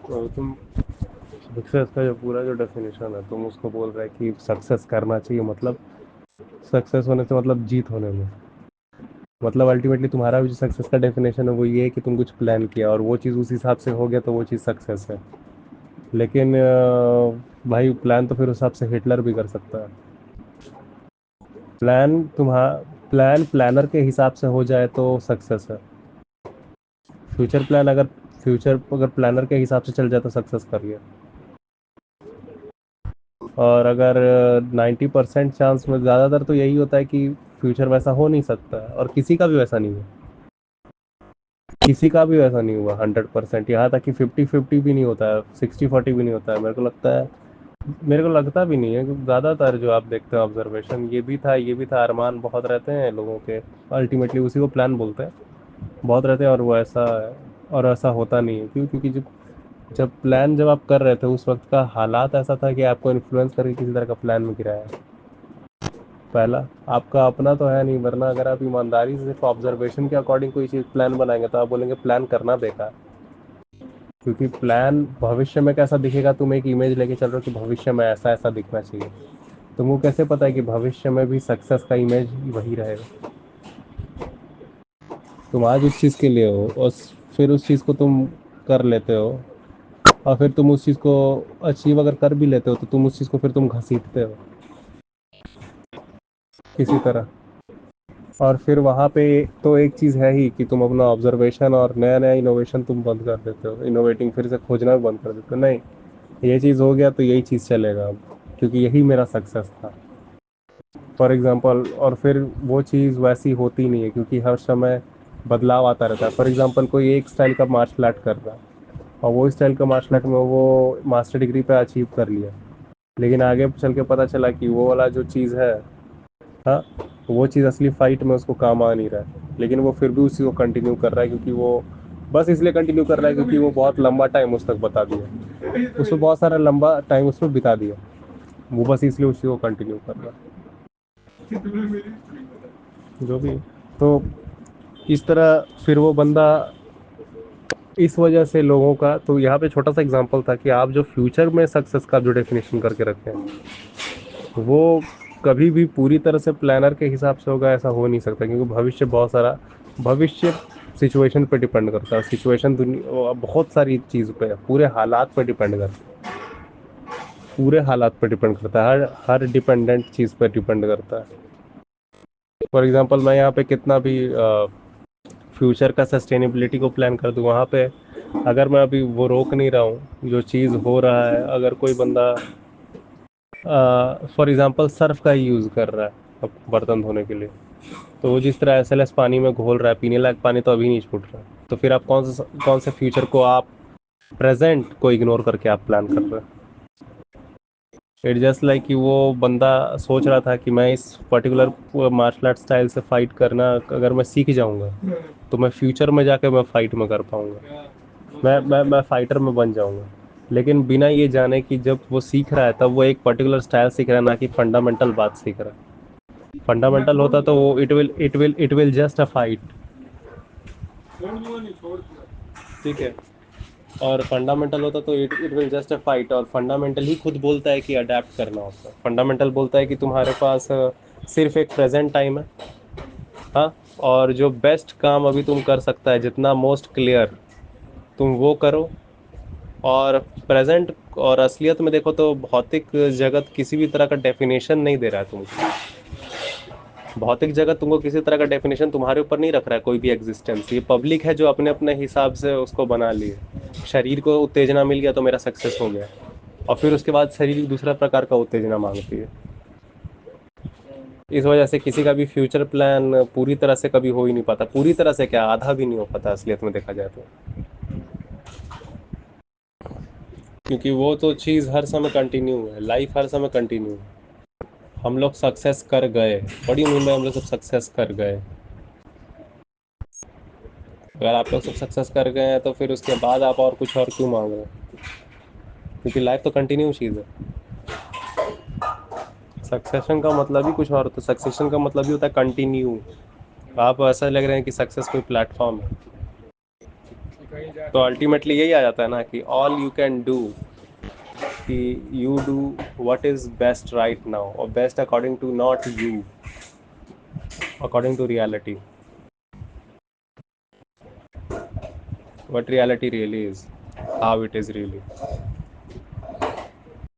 तो तुम सक्सेस का जो पूरा जो डेफिनेशन है, तुम उसको बोल रहे हैं कि सक्सेस करना चाहिए, मतलब सक्सेस होने से मतलब जीत होने में, मतलब अल्टीमेटली तुम्हारा भी जो सक्सेस का डेफिनेशन है वो ये है कि तुम कुछ प्लान किया और वो चीज़ उस हिसाब से हो गया तो वो चीज़ सक्सेस है। लेकिन भाई प्लान तो फिर उस हिसाब से हिटलर भी कर सकता है। प्लान तुम्हारा प्लान प्लानर के हिसाब से हो जाए तो सक्सेस है। फ्यूचर प्लान अगर फ्यूचर अगर प्लानर के हिसाब से चल जाए तो सक्सेस कर गया। और अगर 90% चांस में, ज़्यादातर तो यही होता है कि फ्यूचर वैसा हो नहीं सकता है, और किसी का भी वैसा नहीं है। किसी का भी वैसा नहीं हुआ 100%, यहाँ तक कि 50-50 भी नहीं होता है, 60-40 भी नहीं होता है, मेरे को लगता है। मेरे को लगता भी नहीं है कि ज़्यादातर जो आप देखते हो ऑब्जर्वेशन, ये भी था, अरमान बहुत रहते हैं लोगों के, अल्टीमेटली उसी को प्लान बोलते हैं। बहुत रहते हैं और वो ऐसा है, और ऐसा होता नहीं है। क्यों? क्योंकि जब आप कर रहे थे उस वक्त का हालात ऐसा था कि आपको इन्फ्लुएंस करके किसी तरह का प्लान में गिराया। पहला, आपका अपना तो है नहीं, वरना अगर आप ईमानदारी से सिर्फ ऑब्जर्वेशन के अकॉर्डिंग कोई चीज़ प्लान बनाएंगे तो आप बोलेंगे प्लान करना बेकार। क्योंकि प्लान भविष्य में कैसा दिखेगा, तुम एक इमेज लेके चल रहे हो कि भविष्य में ऐसा ऐसा दिखना चाहिए। तुमको कैसे पता है कि भविष्य में भी सक्सेस का इमेज वही रहेगा? तुम आज उस चीज़ के लिए हो और फिर उस चीज़ को तुम कर लेते हो, और फिर तुम उस चीज़ को अचीव अगर कर भी लेते हो तो तुम उस चीज़ को फिर तुम घसीटते हो किसी तरह। और फिर वहाँ पे तो एक चीज़ है ही कि तुम अपना ऑब्जर्वेशन और नया नया इनोवेशन तुम बंद कर देते हो, इनोवेटिंग फिर से खोजना भी बंद कर देते हो। नहीं, ये चीज़ हो गया तो यही चीज़ चलेगा अब, क्योंकि यही मेरा सक्सेस था, फॉर एग्जांपल। और फिर वो चीज़ वैसी होती नहीं है, क्योंकि हर समय बदलाव आता रहता है। फॉर एग्जांपल, कोई एक स्टाइल का मार्शल आर्ट कर रहा है और वो स्टाइल का मार्शल आर्ट में वो मास्टर डिग्री पे अचीव कर लिया, लेकिन आगे चल के पता चला कि वो वाला जो चीज़ है, हाँ, वो चीज़ असली फाइट में उसको काम आ नहीं रहा है, लेकिन वो फिर भी उसी को कंटिन्यू कर रहा है, क्योंकि वो बस इसलिए कंटिन्यू कर रहा है क्योंकि वो बहुत लंबा टाइम उस तक बता दिया, उसको बहुत सारा लंबा टाइम उसमें बिता दिया, वो बस इसलिए उसी को कंटिन्यू कर रहा है, जो भी। तो इस तरह फिर वो बंदा, इस वजह से लोगों का, तो यहाँ पे छोटा सा एग्जांपल था कि आप जो फ्यूचर में सक्सेस का जो डेफिनेशन करके रखे हैं वो कभी भी पूरी तरह से प्लानर के हिसाब से होगा ऐसा हो नहीं सकता, क्योंकि भविष्य सिचुएशन पे डिपेंड करता है। सिचुएशन दुनिया बहुत सारी चीज़ पे, पूरे हालात पे डिपेंड करता है। पूरे हालात पे डिपेंड करता है, हर हर डिपेंडेंट चीज़ पे डिपेंड करता है। फॉर एग्जांपल, मैं यहाँ पे कितना भी फ्यूचर का सस्टेनेबिलिटी को प्लान कर दूँ, वहाँ पे अगर मैं अभी वो रोक नहीं रहा हूँ जो चीज़ हो रहा है, अगर कोई बंदा फॉर एग्जांपल सर्फ का ही यूज़ कर रहा है अब बर्तन धोने के लिए, तो वो जिस तरह एसएलएस पानी में घोल रहा है, पीने लायक पानी तो अभी नहीं छूट रहा है, तो फिर आप कौन से फ्यूचर को आप प्रेजेंट को इग्नोर करके आप प्लान कर रहे हैं? इट जस्ट लाइक कि वो बंदा सोच रहा था कि मैं इस पर्टिकुलर मार्शल आर्ट स्टाइल से फाइट करना अगर मैं सीख जाऊंगा तो मैं फ्यूचर में जाकर मैं फाइट में कर पाऊंगा, मैं फाइटर में बन जाऊंगा। लेकिन बिना ये जाने कि जब वो सीख रहा है तब वो एक पर्टिकुलर स्टाइल सीख रहा है, ना कि फंडामेंटल बात सीख रहा है। फंडामेंटल होता तो वो it will just a fight, ठीक है। और फंडामेंटल होता तो it will just a fight, और फंडामेंटल ही खुद बोलता है कि अडेप्ट करना होता है। फंडामेंटल बोलता है कि तुम्हारे पास सिर्फ एक प्रेजेंट टाइम है, हाँ, और जो बेस्ट काम अभी तुम कर सकता है, जितना मोस्ट क्लियर तुम वो करो। और प्रेजेंट और असलियत में देखो तो भौतिक जगत किसी भी तरह का डेफिनेशन नहीं दे रहा है तुमको। भौतिक जगत तुमको किसी तरह का डेफिनेशन तुम्हारे ऊपर नहीं रख रहा है, कोई भी एग्जिस्टेंस। ये पब्लिक है जो अपने अपने हिसाब से उसको बना लिए। शरीर को उत्तेजना मिल गया तो मेरा सक्सेस हो गया, और फिर उसके बाद शरीर दूसरा प्रकार का उत्तेजना मांगती है। इस वजह से किसी का भी फ्यूचर प्लान पूरी तरह से कभी हो ही नहीं पाता, पूरी तरह से क्या, आधा भी नहीं हो पाता असलियत में देखा जाए तो। क्योंकि वो तो चीज़ हर समय कंटिन्यू है, लाइफ हर समय कंटिन्यू है। हम लोग सक्सेस कर गए, बड़ी उम्मीद में हम लोग सब सक्सेस कर गए। अगर आप लोग सब सक्सेस कर गए हैं तो फिर उसके बाद आप और कुछ और क्यों मांग रहे हैं? क्योंकि लाइफ तो कंटिन्यू चीज़ है। सक्सेशन का मतलब ही कुछ और, तो सक्सेशन का मतलब ही होता है कंटिन्यू। आप ऐसा लग रहे हैं कि सक्सेस कोई प्लेटफॉर्म है। तो अल्टीमेटली यही आ जाता है ना कि ऑल यू कैन डू, कि you do what is best right now, और best according to not you, according to reality, what reality really is, how it is really.